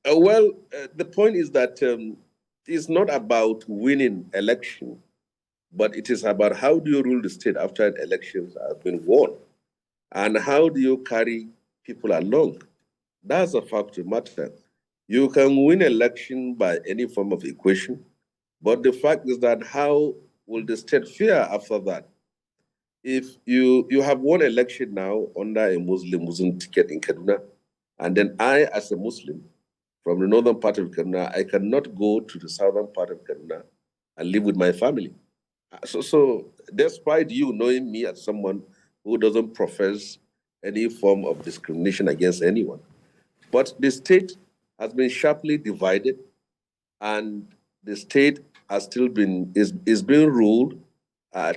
The point is that it's not about winning election, but it is about how do you rule the state after elections have been won, and how do you carry people along. That's a fact of matter. You can win election by any form of equation, but the fact is that how will the state fare after that? If you have won election now under a Muslim ticket in Kaduna, and then I, as a Muslim from the northern part of Kaduna, I cannot go to the southern part of Kaduna and live with my family. So despite you knowing me as someone who doesn't profess any form of discrimination against anyone, but the state has been sharply divided, and the state has still been is being ruled,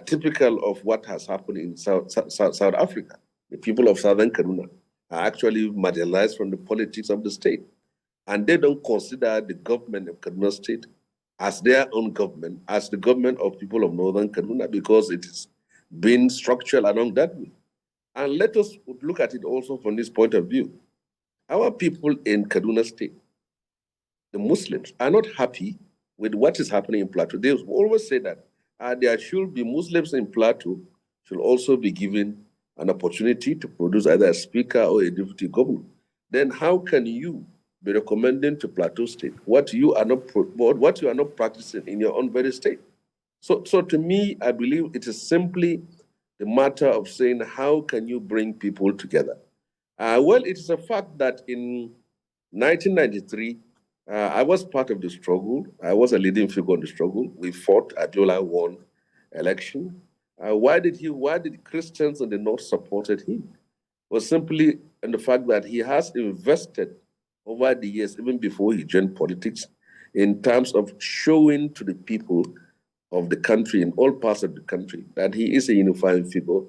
typical of what has happened in South Africa. The people of Southern Kaduna are actually marginalized from the politics of the state, and they don't consider the government of Kaduna State as their own government, as the government of people of Northern Kaduna, because it is being structured along that way. And let us look at it also from this point of view. Our people in Kaduna State, the Muslims, are not happy with what is happening in Plateau. They always say that there should be Muslims in Plateau should also be given an opportunity to produce either a speaker or a deputy governor. Then how can you be recommending to Plateau State what you are not practicing in your own very state? So to me, I believe it is simply the matter of saying how can you bring people together. It is a fact that in 1993, I was part of the struggle. I was a leading figure in the struggle. We fought. Abiola won election. Why did Christians in the North supported him? It was simply in the fact that he has invested over the years, even before he joined politics, in terms of showing to the people of the country, in all parts of the country, that he is a unifying figure,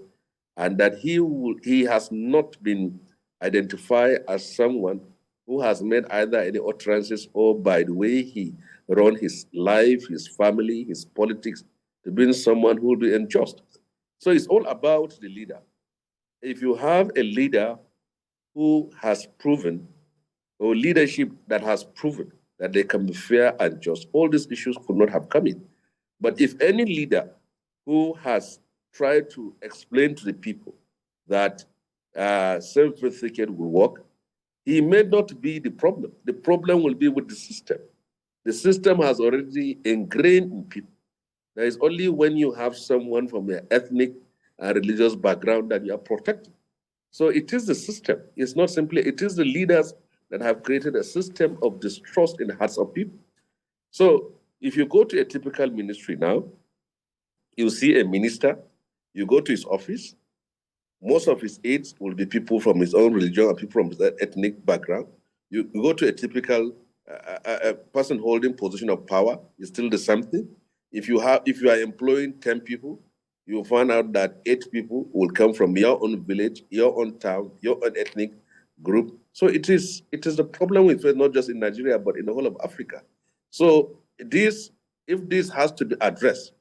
and that he has not been identified as someone who has made either any utterances or by the way he run his life, his family, his politics, to being someone who will be unjust. So it's all about the leader. If you have a leader who has proven, or leadership that has proven that they can be fair and just, all these issues could not have come in. But if any leader who has tried to explain to the people that self-certificate will work, he may not be the problem. The problem will be with the system. The system has already ingrained in people. There is only when you have someone from an ethnic and religious background that you are protected. So it is the system. It's not simply, it is the leaders that have created a system of distrust in the hearts of people. So if you go to a typical ministry now, you see a minister, you go to his office, most of his aides will be people from his own religion and people from his ethnic background. You go to a typical person holding position of power, it's still the same thing. If you are employing 10 people, you will find out that 8 people will come from your own village, your own town, your own ethnic group. So it is the problem with it, not just in Nigeria, but in the whole of Africa. So if this has to be addressed,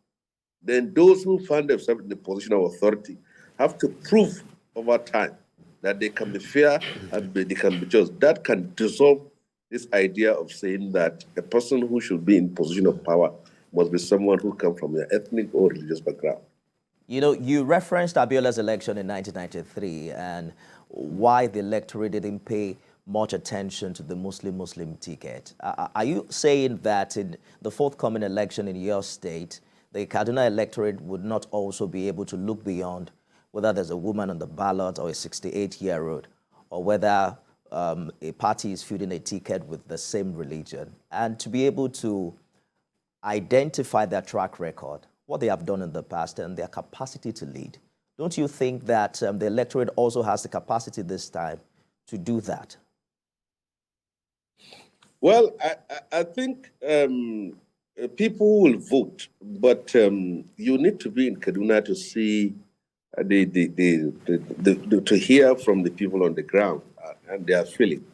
then those who find themselves in the position of authority have to prove over time that they can be fair and they can be just. That can dissolve this idea of saying that a person who should be in position of power must be someone who comes from an ethnic or religious background. You know, you referenced Abiola's election in 1993 and why the electorate didn't pay much attention to the Muslim ticket. Are you saying that in the forthcoming election in your state, the Kaduna electorate would not also be able to look beyond whether there's a woman on the ballot or a 68-year-old, or whether a party is fielding a ticket with the same religion, and to be able to identify their track record, what they have done in the past, and their capacity to lead? Don't you think that the electorate also has the capacity this time to do that? Well, I think people will vote, but you need to be in Kaduna to see to hear from the people on the ground and their feeling.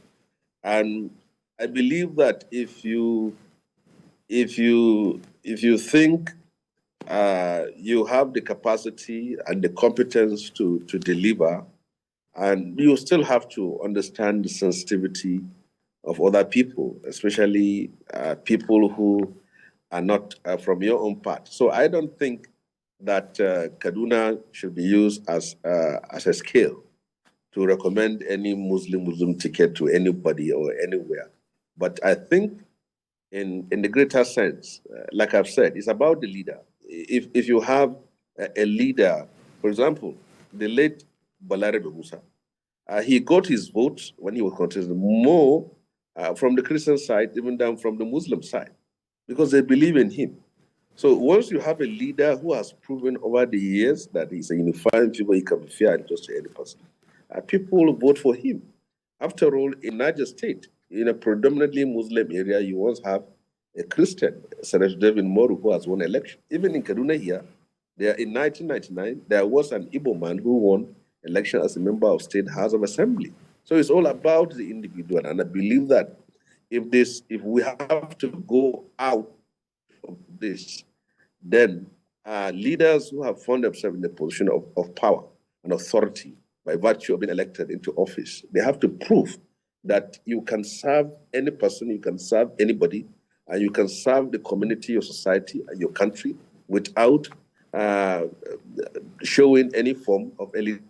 And I believe that if you think you have the capacity and the competence to deliver, and you still have to understand the sensitivity of other people, especially people who are not from your own part. So I don't think that Kaduna should be used as a scale to recommend any Muslim ticket to anybody or anywhere. But I think in the greater sense, like I've said, it's about the leader. If you have a leader, for example, the late Balare Musa, he got his votes when he was contesting more from the Christian side, even down from the Muslim side, because they believe in him. So once you have a leader who has proven over the years that he's a unifying figure, he can be fair and just to any person, people will vote for him. After all, in Niger State, in a predominantly Muslim area, you once have a Christian, Senator David Moru, who has won election. Even in Kaduna here, there in 1999, there was an Igbo man who won election as a member of State House of Assembly. So it's all about the individual, and I believe that if we have to go out of this, then leaders who have found themselves in a position of power and authority by virtue of being elected into office, they have to prove that you can serve any person, you can serve anybody, and you can serve the community, your society, and your country without showing any form of elitism